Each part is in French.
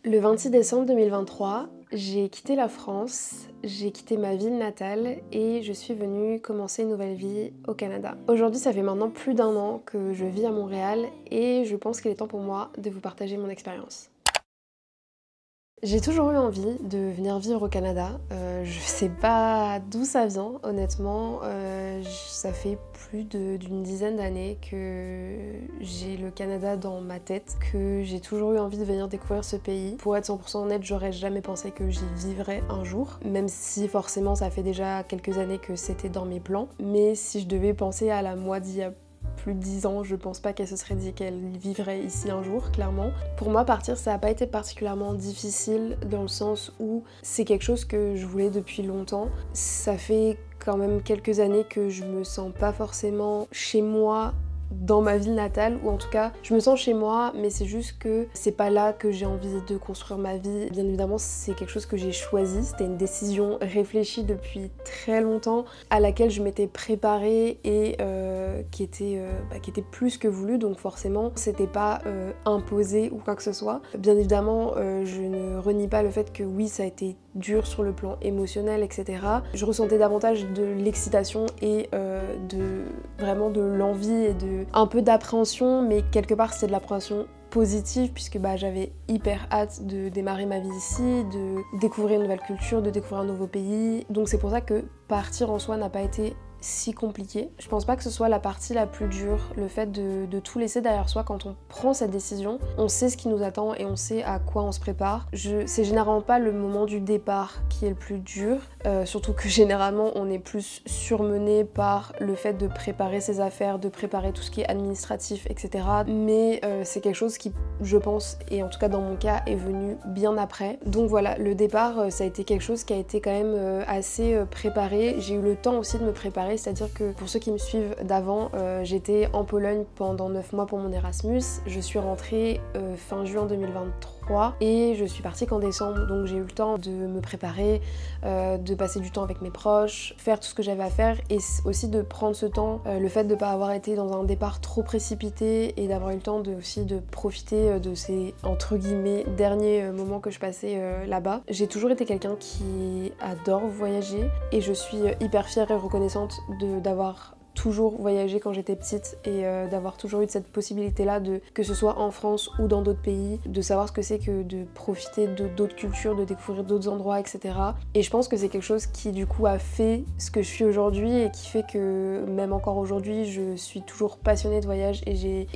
Le 26 décembre 2023, j'ai quitté la France, j'ai quitté ma ville natale et je suis venue commencer une nouvelle vie au Canada. Aujourd'hui, ça fait maintenant plus d'1 an que je vis à Montréal et je pense qu'il est temps pour moi de vous partager mon expérience. J'ai toujours eu envie de venir vivre au Canada. Je sais pas d'où ça vient, honnêtement. Ça fait plus d'une dizaine d'années que j'ai le Canada dans ma tête, que j'ai toujours eu envie de venir découvrir ce pays. Pour être 100% honnête, j'aurais jamais pensé que j'y vivrais un jour, même si forcément ça fait déjà quelques années que c'était dans mes plans. Mais si je devais penser à la moi d'il y a plus de 10 ans, je pense pas qu'elle se serait dit qu'elle vivrait ici un jour, clairement. Pour moi, partir, ça a pas été particulièrement difficile dans le sens où c'est quelque chose que je voulais depuis longtemps. Ça fait quand même quelques années que je me sens pas forcément chez moi dans ma ville natale, ou en tout cas je me sens chez moi, mais c'est juste que c'est pas là que j'ai envie de construire ma vie. Bien évidemment, c'est quelque chose que j'ai choisi, c'était une décision réfléchie depuis très longtemps, à laquelle je m'étais préparée et qui était plus que voulu, donc forcément c'était pas imposé ou quoi que ce soit. Bien évidemment, je ne renie pas le fait que oui, ça a été dur sur le plan émotionnel, etc. Je ressentais davantage de l'excitation et vraiment de l'envie et un peu d'appréhension, mais quelque part c'est de l'appréhension positive puisque j'avais hyper hâte de démarrer ma vie ici, de découvrir une nouvelle culture, de découvrir un nouveau pays. Donc c'est pour ça que partir en soi n'a pas été si compliqué. Je pense pas que ce soit la partie la plus dure, le fait de tout laisser derrière soi quand on prend cette décision. On sait ce qui nous attend et on sait à quoi on se prépare. C'est généralement pas le moment du départ qui est le plus dur, surtout que généralement on est plus surmené par le fait de préparer ses affaires, de préparer tout ce qui est administratif, etc. Mais c'est quelque chose qui, je pense, et en tout cas dans mon cas, est venu bien après. Donc voilà, le départ, ça a été quelque chose qui a été quand même assez préparé. J'ai eu le temps aussi de me préparer, c'est-à-dire que pour ceux qui me suivent d'avant, j'étais en Pologne pendant 9 mois pour mon Erasmus. Je suis rentrée fin juin 2023 et je suis partie qu'en décembre, donc j'ai eu le temps de me préparer, de passer du temps avec mes proches, faire tout ce que j'avais à faire et aussi de prendre ce temps, le fait de ne pas avoir été dans un départ trop précipité et d'avoir eu le temps aussi de profiter de ces entre guillemets derniers moments que je passais là-bas. J'ai toujours été quelqu'un qui adore voyager et je suis hyper fière et reconnaissante d'avoir toujours voyagé quand j'étais petite et d'avoir toujours eu cette possibilité-là, que ce soit en France ou dans d'autres pays, de savoir ce que c'est que de profiter d'autres cultures, de découvrir d'autres endroits, etc. Et je pense que c'est quelque chose qui du coup a fait ce que je suis aujourd'hui et qui fait que même encore aujourd'hui, je suis toujours passionnée de voyage et j'ai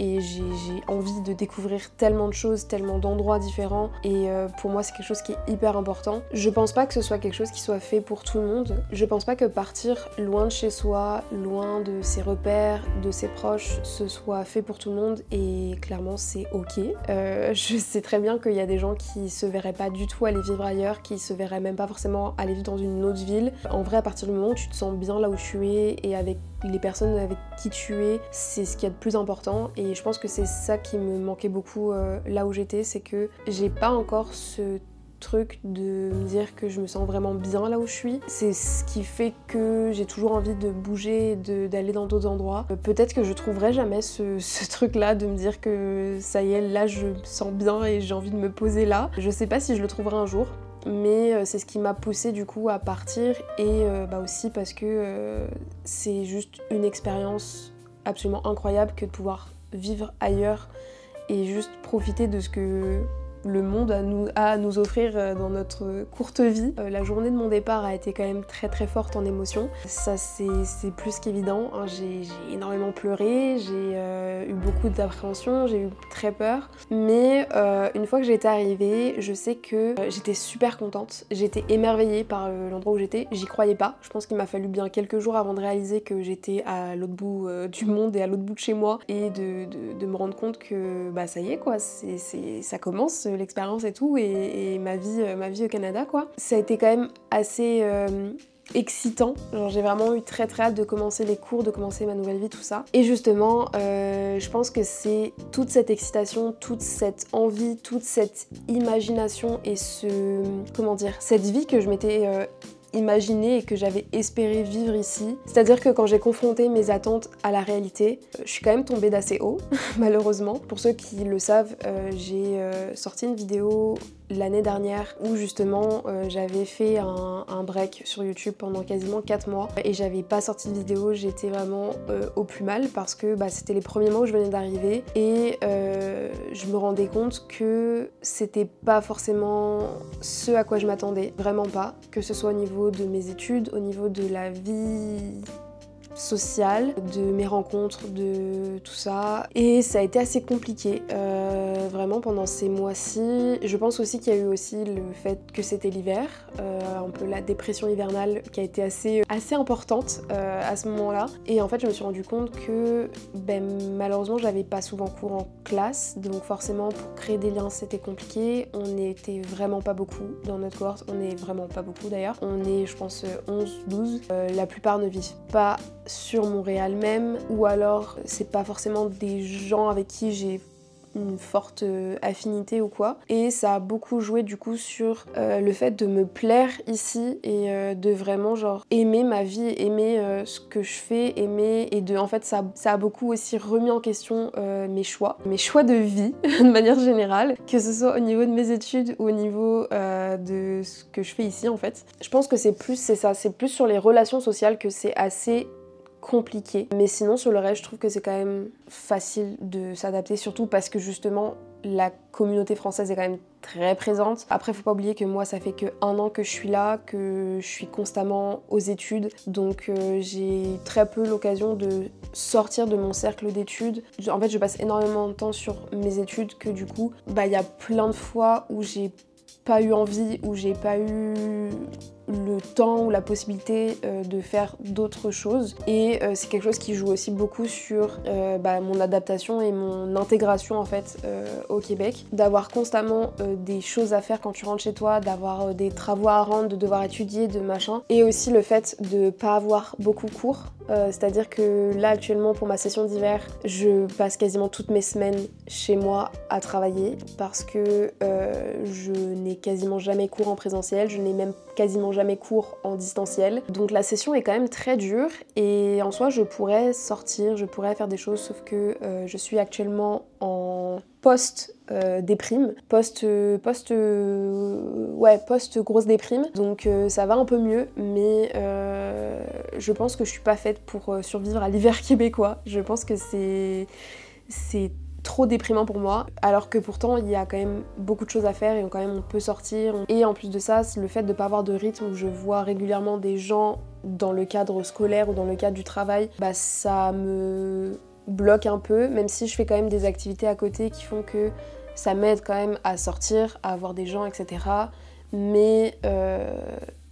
envie de découvrir tellement de choses, tellement d'endroits différents et pour moi c'est quelque chose qui est hyper important. Je pense pas que ce soit quelque chose qui soit fait pour tout le monde. Je pense pas que partir loin de chez soi, loin de ses repères, de ses proches, ce soit fait pour tout le monde et clairement c'est ok. Je sais très bien qu'il y a des gens qui se verraient pas du tout aller vivre ailleurs, qui se verraient même pas forcément aller vivre dans une autre ville. En vrai, à partir du moment où tu te sens bien là où tu es et avec les personnes avec qui tu es, c'est ce qu'il y a de plus important et je pense que c'est ça qui me manquait beaucoup là où j'étais, c'est que j'ai pas encore ce truc de me dire que je me sens vraiment bien là où je suis. C'est ce qui fait que j'ai toujours envie de bouger, d'aller dans d'autres endroits. Peut-être que je trouverai jamais ce truc là de me dire que ça y est, là je me sens bien et j'ai envie de me poser là. Je sais pas si je le trouverai un jour, mais c'est ce qui m'a poussée du coup à partir et aussi parce que c'est juste une expérience absolument incroyable que de pouvoir vivre ailleurs et juste profiter de ce que le monde a à nous offrir dans notre courte vie. La journée de mon départ a été quand même très très forte en émotions. Ça c'est plus qu'évident. Hein. J'ai énormément pleuré, j'ai eu beaucoup d'appréhension, j'ai eu très peur. Mais une fois que j'étais arrivée, je sais que j'étais super contente. J'étais émerveillée par l'endroit où j'étais. J'y croyais pas. Je pense qu'il m'a fallu bien quelques jours avant de réaliser que j'étais à l'autre bout du monde et à l'autre bout de chez moi et de me rendre compte que ça y est quoi, ça commence l'expérience et tout et ma vie au Canada quoi. Ça a été quand même assez excitant, genre j'ai vraiment eu très très hâte de commencer les cours, de commencer ma nouvelle vie, tout ça. Et justement, je pense que c'est toute cette excitation, toute cette envie, toute cette imagination et cette vie que je m'étais imaginé et que j'avais espéré vivre ici. C'est-à-dire que quand j'ai confronté mes attentes à la réalité, je suis quand même tombée d'assez haut, malheureusement. Pour ceux qui le savent, j'ai sorti une vidéo l'année dernière où justement j'avais fait un break sur YouTube pendant quasiment 4 mois et j'avais pas sorti de vidéo, j'étais vraiment au plus mal parce que c'était les premiers mois où je venais d'arriver et je me rendais compte que c'était pas forcément ce à quoi je m'attendais, vraiment pas, que ce soit au niveau de mes études, au niveau de la vie sociale, de mes rencontres, de tout ça. Et ça a été assez compliqué, vraiment pendant ces mois-ci. Je pense aussi qu'il y a eu aussi le fait que c'était l'hiver, un peu la dépression hivernale qui a été assez importante à ce moment-là. Et en fait, je me suis rendu compte que malheureusement, j'avais pas souvent cours en classe, donc forcément pour créer des liens c'était compliqué. On n'était vraiment pas beaucoup dans notre cohorte, on n'est vraiment pas beaucoup d'ailleurs. On est, je pense, 11-12. La plupart ne vivent pas sur Montréal même, ou alors c'est pas forcément des gens avec qui j'ai une forte affinité ou quoi, et ça a beaucoup joué du coup sur le fait de me plaire ici et de vraiment genre aimer ma vie, aimer ce que je fais, aimer, et en fait ça a beaucoup aussi remis en question mes choix de vie de manière générale, que ce soit au niveau de mes études ou au niveau de ce que je fais ici en fait. Je pense que c'est plus sur les relations sociales que c'est assez compliqué, mais sinon sur le reste je trouve que c'est quand même facile de s'adapter, surtout parce que justement la communauté française est quand même très présente. Après faut pas oublier que moi ça fait que 1 an que je suis là, que je suis constamment aux études, donc j'ai très peu l'occasion de sortir de mon cercle d'études. En fait je passe énormément de temps sur mes études, que du coup il y a plein de fois où j'ai pas eu envie, où j'ai pas eu le temps ou la possibilité de faire d'autres choses, et c'est quelque chose qui joue aussi beaucoup sur mon adaptation et mon intégration en fait au Québec, d'avoir constamment des choses à faire quand tu rentres chez toi, d'avoir des travaux à rendre, de devoir étudier, de machin, et aussi le fait de pas avoir beaucoup cours, c'est-à-dire que là actuellement pour ma session d'hiver je passe quasiment toutes mes semaines chez moi à travailler parce que je n'ai quasiment jamais cours en présentiel, je n'ai même quasiment jamais cours en distanciel. Donc la session est quand même très dure, et en soi je pourrais sortir, je pourrais faire des choses, sauf que je suis actuellement en post-déprime, post-grosse déprime, donc ça va un peu mieux, mais je pense que je suis pas faite pour survivre à l'hiver québécois. Je pense que c'est trop déprimant pour moi, alors que pourtant il y a quand même beaucoup de choses à faire et quand même on peut sortir. Et en plus de ça, c'est le fait de pas avoir de rythme, où je vois régulièrement des gens dans le cadre scolaire ou dans le cadre du travail, ça me bloque un peu, même si je fais quand même des activités à côté qui font que ça m'aide quand même à sortir, à voir des gens, etc. Mais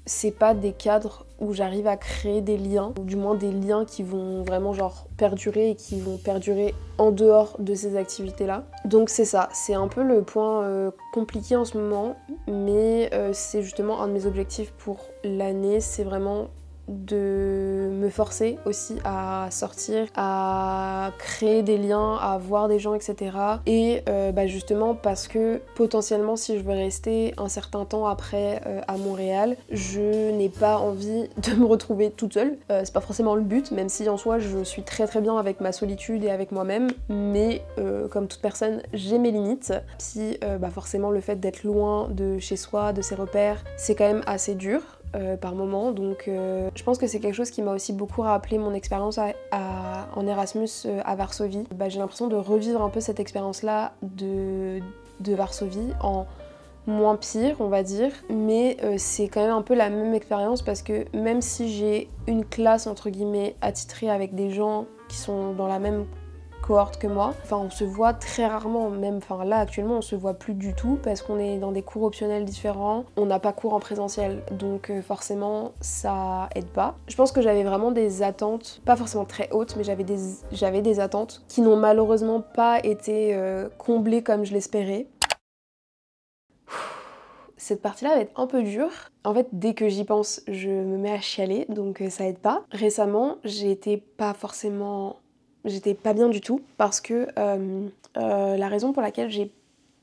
c'est pas des cadres où j'arrive à créer des liens, ou du moins des liens qui vont vraiment genre perdurer et qui vont perdurer en dehors de ces activités-là. Donc c'est ça, c'est un peu le point compliqué en ce moment, mais c'est justement un de mes objectifs pour l'année, c'est vraiment de me forcer aussi à sortir, à créer des liens, à voir des gens, etc. Et justement parce que potentiellement si je veux rester un certain temps après à Montréal, je n'ai pas envie de me retrouver toute seule. C'est pas forcément le but, même si en soi je suis très très bien avec ma solitude et avec moi-même, mais comme toute personne j'ai mes limites. Puis forcément le fait d'être loin de chez soi, de ses repères, c'est quand même assez dur par moment, donc je pense que c'est quelque chose qui m'a aussi beaucoup rappelé mon expérience en Erasmus à Varsovie. J'ai l'impression de revivre un peu cette expérience-là de Varsovie en moins pire, on va dire, mais c'est quand même un peu la même expérience, parce que même si j'ai une classe entre guillemets attitrée avec des gens qui sont dans la même cohorte que moi, on se voit très rarement, même là actuellement on se voit plus du tout parce qu'on est dans des cours optionnels différents, on n'a pas cours en présentiel, donc forcément ça aide pas. Je pense que j'avais vraiment des attentes, pas forcément très hautes, mais j'avais des attentes qui n'ont malheureusement pas été comblées comme je l'espérais. Cette partie-là va être un peu dure. En fait, dès que j'y pense, je me mets à chialer, donc ça aide pas. Récemment, j'étais pas bien du tout, parce que la raison pour laquelle j'ai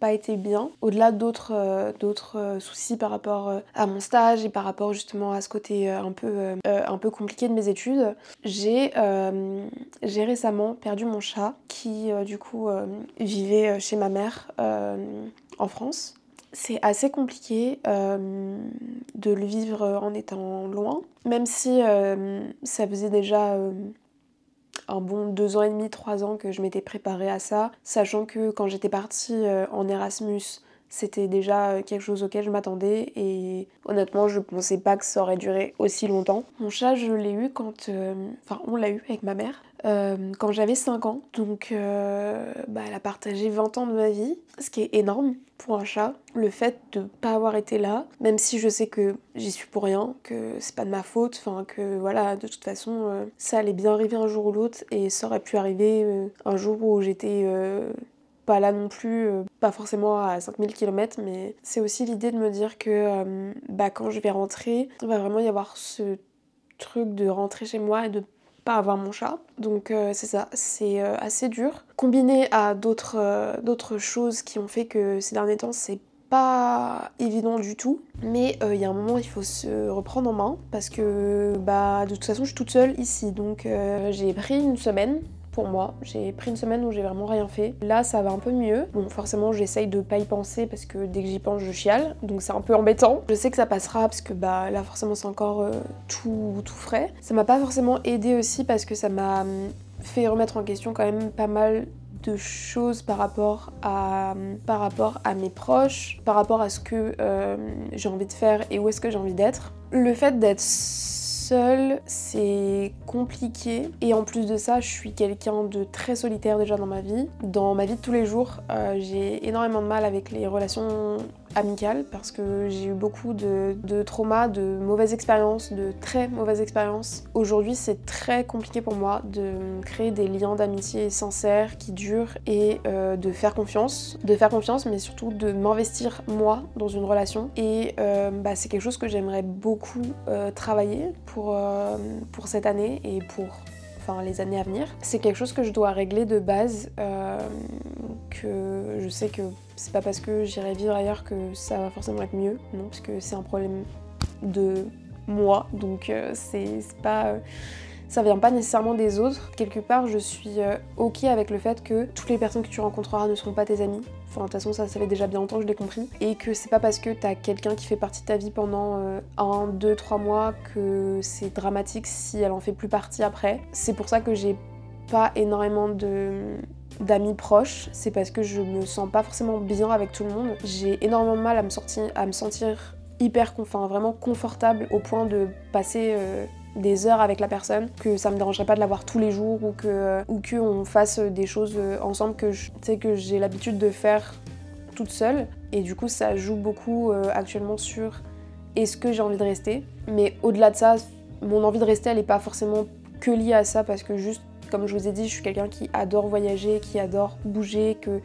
pas été bien, au-delà d'autres soucis par rapport à mon stage et par rapport justement à ce côté un peu compliqué de mes études, j'ai récemment perdu mon chat qui du coup vivait chez ma mère en France. C'est assez compliqué de le vivre en étant loin, même si ça faisait déjà un bon 2 ans et demi, 3 ans que je m'étais préparée à ça, sachant que quand j'étais partie en Erasmus, c'était déjà quelque chose auquel je m'attendais et honnêtement je pensais pas que ça aurait duré aussi longtemps. Mon chat je l'ai eu quand... Enfin on l'a eu avec ma mère quand j'avais 5 ans, donc elle a partagé 20 ans de ma vie, ce qui est énorme pour un chat. Le fait de pas avoir été là, même si je sais que j'y suis pour rien, que c'est pas de ma faute, enfin que voilà, de toute façon ça allait bien arriver un jour ou l'autre et ça aurait pu arriver un jour où j'étais... pas là non plus, pas forcément à 5000 km, mais c'est aussi l'idée de me dire que quand je vais rentrer, il va vraiment y avoir ce truc de rentrer chez moi et de pas avoir mon chat. Donc c'est ça, c'est assez dur. Combiné à d'autres choses qui ont fait que ces derniers temps, c'est pas évident du tout. Mais il y a un moment, il faut se reprendre en main parce que de toute façon, je suis toute seule ici. Donc j'ai pris une semaine pour moi. J'ai pris une semaine où j'ai vraiment rien fait. Là, ça va un peu mieux. Bon, forcément, j'essaye de pas y penser parce que dès que j'y pense, je chiale. Donc c'est un peu embêtant. Je sais que ça passera parce que là, forcément, c'est encore tout frais. Ça m'a pas forcément aidé aussi parce que ça m'a fait remettre en question quand même pas mal de choses par rapport à mes proches, par rapport à ce que j'ai envie de faire et où est-ce que j'ai envie d'être. Le fait d'être seule, c'est compliqué et en plus de ça, je suis quelqu'un de très solitaire déjà dans ma vie. Dans ma vie de tous les jours, j'ai énormément de mal avec les relations amicales parce que j'ai eu beaucoup de traumas, de mauvaises expériences, de très mauvaises expériences. Aujourd'hui, c'est très compliqué pour moi de créer des liens d'amitié sincères qui durent et de faire confiance, mais surtout de m'investir moi dans une relation et c'est quelque chose que j'aimerais beaucoup travailler pour cette année et pour les années à venir. C'est quelque chose que je dois régler de base, que je sais que c'est pas parce que j'irai vivre ailleurs que ça va forcément être mieux, non, parce que c'est un problème de moi, donc c'est pas... ça vient pas nécessairement des autres. Quelque part, je suis ok avec le fait que toutes les personnes que tu rencontreras ne seront pas tes amis. Enfin, de toute façon, ça fait déjà bien longtemps que je l'ai compris. Et que c'est pas parce que t'as quelqu'un qui fait partie de ta vie pendant 1, 2, 3 mois que c'est dramatique si elle en fait plus partie après. C'est pour ça que j'ai pas énormément d'amis proches, c'est parce que je me sens pas forcément bien avec tout le monde. J'ai énormément de mal à me sentir vraiment confortable au point de passer des heures avec la personne, que ça me dérangerait pas de la voir tous les jours ou que on fasse des choses ensemble que j'ai l'habitude de faire toute seule. Et du coup ça joue beaucoup actuellement sur est-ce que j'ai envie de rester. Mais au-delà de ça, mon envie de rester elle est pas forcément que liée à ça parce que juste comme je vous ai dit, je suis quelqu'un qui adore voyager, qui adore bouger, que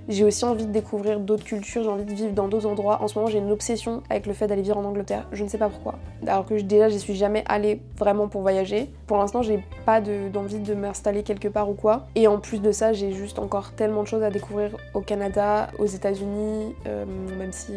j'ai aussi envie de découvrir d'autres cultures, j'ai envie de vivre dans d'autres endroits. En ce moment, j'ai une obsession avec le fait d'aller vivre en Angleterre. Je ne sais pas pourquoi. Alors que déjà, j'y suis jamais allée vraiment pour voyager. Pour l'instant, j'ai pas d'envie de m'installer quelque part ou quoi. Et en plus de ça, j'ai juste encore tellement de choses à découvrir au Canada, aux États-Unis, même si...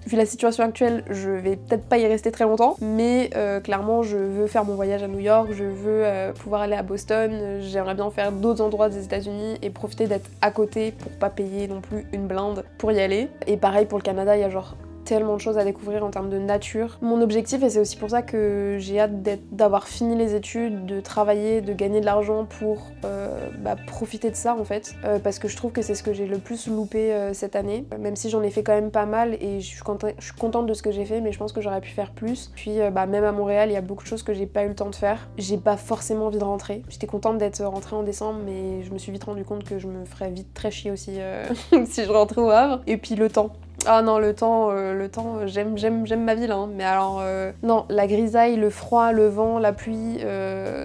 Vu la situation actuelle, je vais peut-être pas y rester très longtemps, mais clairement je veux faire mon voyage à New York, je veux pouvoir aller à Boston, j'aimerais bien faire d'autres endroits des États-Unis et profiter d'être à côté pour pas payer non plus une blinde pour y aller. Et pareil pour le Canada, il y a genre tellement de choses à découvrir en termes de nature. Mon objectif, et c'est aussi pour ça que j'ai hâte d'avoir fini les études, de travailler, de gagner de l'argent pour profiter de ça en fait, parce que je trouve que c'est ce que j'ai le plus loupé cette année, même si j'en ai fait quand même pas mal et je suis contente de ce que j'ai fait, mais je pense que j'aurais pu faire plus. Puis même à Montréal, il y a beaucoup de choses que j'ai pas eu le temps de faire. J'ai pas forcément envie de rentrer. J'étais contente d'être rentrée en décembre, mais je me suis vite rendu compte que je me ferais vite très chier aussi si je rentrais au Havre. Et puis le temps. Ah non, le temps, j'aime ma ville, hein. Mais alors, non, la grisaille, le froid, le vent, la pluie,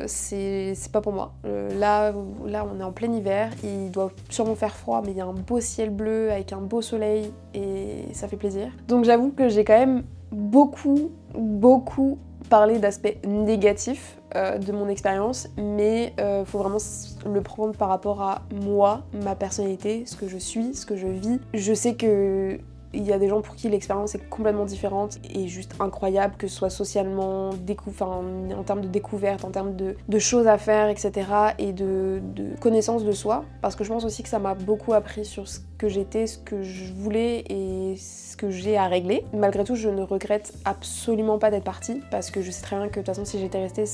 c'est pas pour moi. Là, on est en plein hiver, il doit sûrement faire froid, mais il y a un beau ciel bleu avec un beau soleil et ça fait plaisir. Donc j'avoue que j'ai quand même beaucoup parlé d'aspects négatifs de mon expérience, mais faut vraiment le prendre par rapport à moi, ma personnalité, ce que je suis, ce que je vis. Je sais que Il y a des gens pour qui l'expérience est complètement différente et juste incroyable, que ce soit socialement, en termes de découverte, en termes de choses à faire, etc. et de connaissance de soi. Parce que je pense aussi que ça m'a beaucoup appris sur ce que j'étais, ce que je voulais et ce que j'ai à régler. Malgré tout, je ne regrette absolument pas d'être partie parce que je sais très bien que de toute façon, si j'étais restée,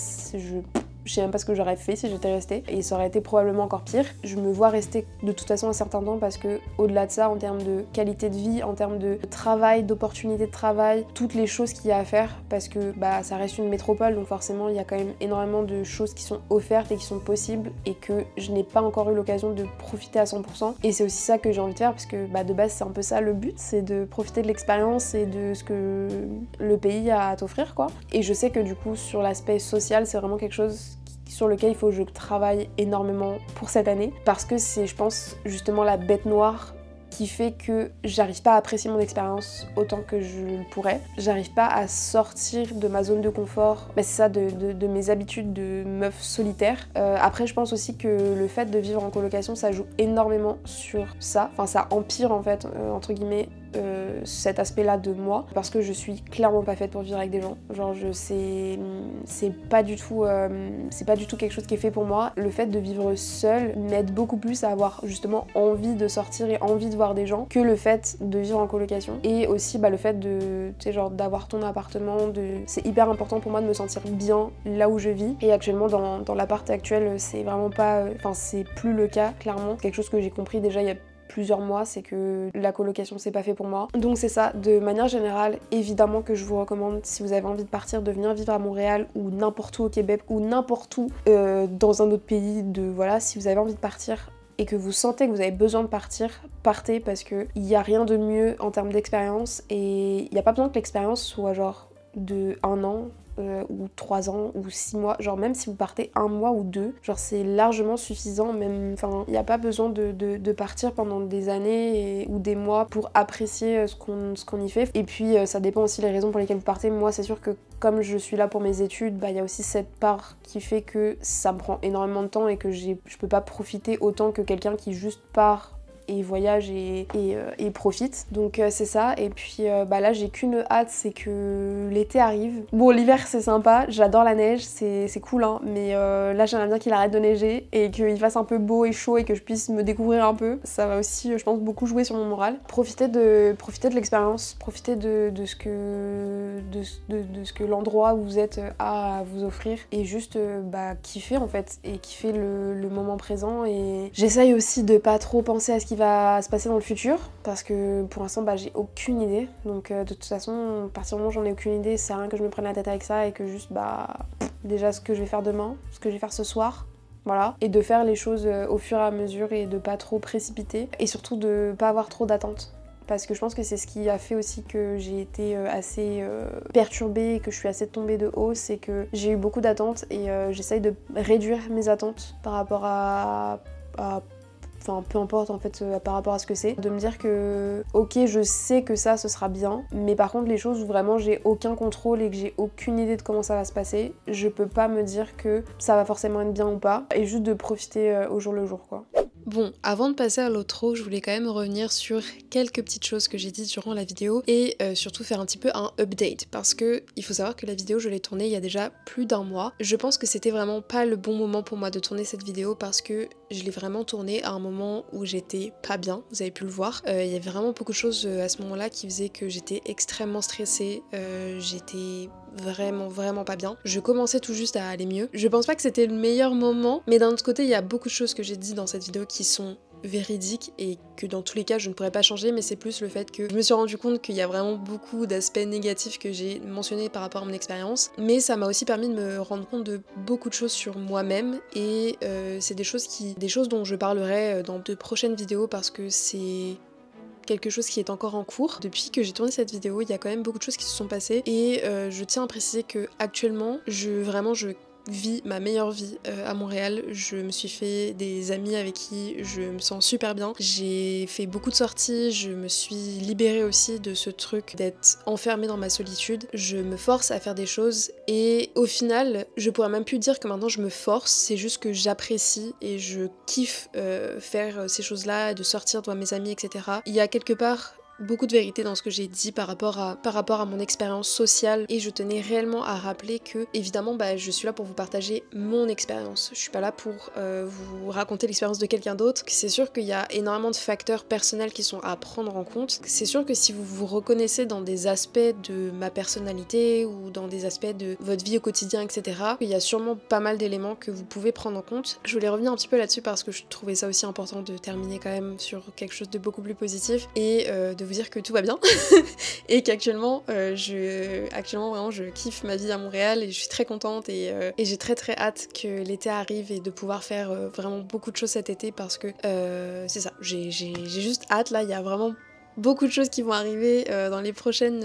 je sais même pas ce que j'aurais fait si j'étais restée et ça aurait été probablement encore pire. Je me vois rester de toute façon un certain temps parce que au-delà de ça, en termes de qualité de vie, en termes de travail, d'opportunités de travail, toutes les choses qu'il y a à faire, parce que ça reste une métropole, donc forcément il y a quand même énormément de choses qui sont offertes et qui sont possibles et que je n'ai pas encore eu l'occasion de profiter à 100%. Et c'est aussi ça que j'ai envie de faire parce que de base c'est un peu ça le but, c'est de profiter de l'expérience et de ce que le pays a à t'offrir quoi. Et je sais que du coup sur l'aspect social c'est vraiment quelque chose sur lequel il faut que je travaille énormément pour cette année parce que c'est, je pense, justement la bête noire qui fait que j'arrive pas à apprécier mon expérience autant que je le pourrais. J'arrive pas à sortir de ma zone de confort, c'est ça, de mes habitudes de meuf solitaire. Après, je pense aussi que le fait de vivre en colocation, ça joue énormément sur ça. Enfin, ça empire en fait, entre guillemets, cet aspect-là de moi parce que je suis clairement pas faite pour vivre avec des gens. Genre, c'est pas du tout quelque chose qui est fait pour moi. Le fait de vivre seule m'aide beaucoup plus à avoir justement envie de sortir et envie de voir des gens que le fait de vivre en colocation. Et aussi le fait de, tu sais, genre d'avoir ton appartement, c'est hyper important pour moi de me sentir bien là où je vis. Et actuellement dans l'appart actuel, c'est vraiment pas, c'est plus le cas clairement. C'est quelque chose que j'ai compris déjà il y a plusieurs mois, c'est que la colocation c'est pas fait pour moi. Donc c'est ça, de manière générale, évidemment que je vous recommande, si vous avez envie de partir, de venir vivre à Montréal ou n'importe où au Québec ou n'importe où dans un autre pays, si vous avez envie de partir et que vous sentez que vous avez besoin de partir, partez parce qu'il n'y a rien de mieux en termes d'expérience et il n'y a pas besoin que l'expérience soit genre de 1 an ou 3 ans ou 6 mois, genre même si vous partez 1 mois ou 2, genre c'est largement suffisant, même, il n'y a pas besoin de partir pendant des années ou des mois pour apprécier ce qu'on y fait. Et puis ça dépend aussi des raisons pour lesquelles vous partez. Moi c'est sûr que comme je suis là pour mes études, il y a aussi cette part qui fait que ça me prend énormément de temps et que je peux pas profiter autant que quelqu'un qui juste part et voyage et profite. Donc c'est ça. Et puis là j'ai qu'une hâte, c'est que l'été arrive. Bon, l'hiver c'est sympa, j'adore la neige, c'est cool hein, mais là j'aimerais bien qu'il arrête de neiger et qu'il fasse un peu beau et chaud et que je puisse me découvrir un peu. Ça va aussi, je pense, beaucoup jouer sur mon moral. Profiter de l'expérience, profiter de ce que l'endroit où vous êtes a à vous offrir et juste kiffer en fait, et kiffer le moment présent. Et j'essaye aussi de pas trop penser à ce qui va se passer dans le futur parce que pour l'instant j'ai aucune idée, donc de toute façon à partir du moment où j'en ai aucune idée, c'est rien que je me prenne la tête avec ça et que juste déjà ce que je vais faire demain, ce que je vais faire ce soir, voilà, et de faire les choses au fur et à mesure et de pas trop précipiter et surtout de pas avoir trop d'attentes. Parce que je pense que c'est ce qui a fait aussi que j'ai été assez perturbée et que je suis assez tombée de haut, c'est que j'ai eu beaucoup d'attentes et j'essaye de réduire mes attentes par rapport à peu importe en fait par rapport à ce que c'est, de me dire que ok je sais que ça ce sera bien, mais par contre les choses où vraiment j'ai aucun contrôle et que j'ai aucune idée de comment ça va se passer, je peux pas me dire que ça va forcément être bien ou pas, et juste de profiter au jour le jour quoi. Bon, avant de passer à l'outro, je voulais quand même revenir sur quelques petites choses que j'ai dites durant la vidéo et surtout faire un petit peu un update parce que il faut savoir que la vidéo je l'ai tournée il y a déjà plus d'1 mois. Je pense que c'était vraiment pas le bon moment pour moi de tourner cette vidéo parce que je l'ai vraiment tournée à un moment où j'étais pas bien, vous avez pu le voir. Il y avait vraiment beaucoup de choses à ce moment-là qui faisaient que j'étais extrêmement stressée, j'étais vraiment pas bien. Je commençais tout juste à aller mieux. Je pense pas que c'était le meilleur moment, mais d'un autre côté il y a beaucoup de choses que j'ai dit dans cette vidéo qui sont véridiques et que dans tous les cas je ne pourrais pas changer, mais c'est plus le fait que je me suis rendu compte qu'il y a vraiment beaucoup d'aspects négatifs que j'ai mentionnés par rapport à mon expérience, mais ça m'a aussi permis de me rendre compte de beaucoup de choses sur moi-même et c'est des choses dont je parlerai dans de prochaines vidéos parce que c'est quelque chose qui est encore en cours. Depuis que j'ai tourné cette vidéo, il y a quand même beaucoup de choses qui se sont passées et je tiens à préciser que actuellement, je vis ma meilleure vie à Montréal. Je me suis fait des amis avec qui je me sens super bien. J'ai fait beaucoup de sorties, je me suis libérée aussi de ce truc d'être enfermée dans ma solitude. Je me force à faire des choses et au final, je pourrais même plus dire que maintenant je me force, c'est juste que j'apprécie et je kiffe faire ces choses-là, de sortir devant mes amis, etc. Il y a quelque part beaucoup de vérité dans ce que j'ai dit par rapport à mon expérience sociale, et je tenais réellement à rappeler que évidemment je suis là pour vous partager mon expérience. Je suis pas là pour vous raconter l'expérience de quelqu'un d'autre. C'est sûr qu'il y a énormément de facteurs personnels qui sont à prendre en compte. C'est sûr que si vous vous reconnaissez dans des aspects de ma personnalité ou dans des aspects de votre vie au quotidien, etc., il y a sûrement pas mal d'éléments que vous pouvez prendre en compte. Je voulais revenir un petit peu là-dessus parce que je trouvais ça aussi important de terminer quand même sur quelque chose de beaucoup plus positif et de vous dire que tout va bien et qu'actuellement vraiment je kiffe ma vie à Montréal et je suis très contente et j'ai très hâte que l'été arrive et de pouvoir faire vraiment beaucoup de choses cet été parce que c'est ça, j'ai juste hâte. Là il y a vraiment beaucoup de choses qui vont arriver dans les prochaines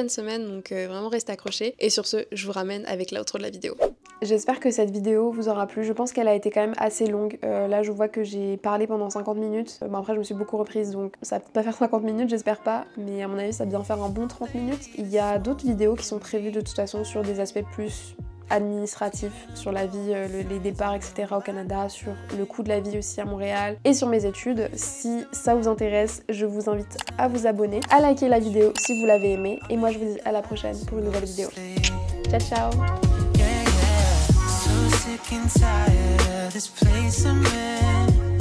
semaines, donc vraiment restez accrochés. Et sur ce, je vous ramène avec l'outro de la vidéo. J'espère que cette vidéo vous aura plu. Je pense qu'elle a été quand même assez longue. Là, je vois que j'ai parlé pendant 50 minutes. Bon, après, je me suis beaucoup reprise, donc ça va peut-être pas faire 50 minutes, j'espère pas. Mais à mon avis, ça va bien faire un bon 30 minutes. Il y a d'autres vidéos qui sont prévues de toute façon sur des aspects plus administratif, sur la vie, les départs, etc. au Canada, sur le coût de la vie aussi à Montréal et sur mes études. Si ça vous intéresse, je vous invite à vous abonner, à liker la vidéo si vous l'avez aimée et moi je vous dis à la prochaine pour une nouvelle vidéo. Ciao ciao. So sick and tired of this place I'm in.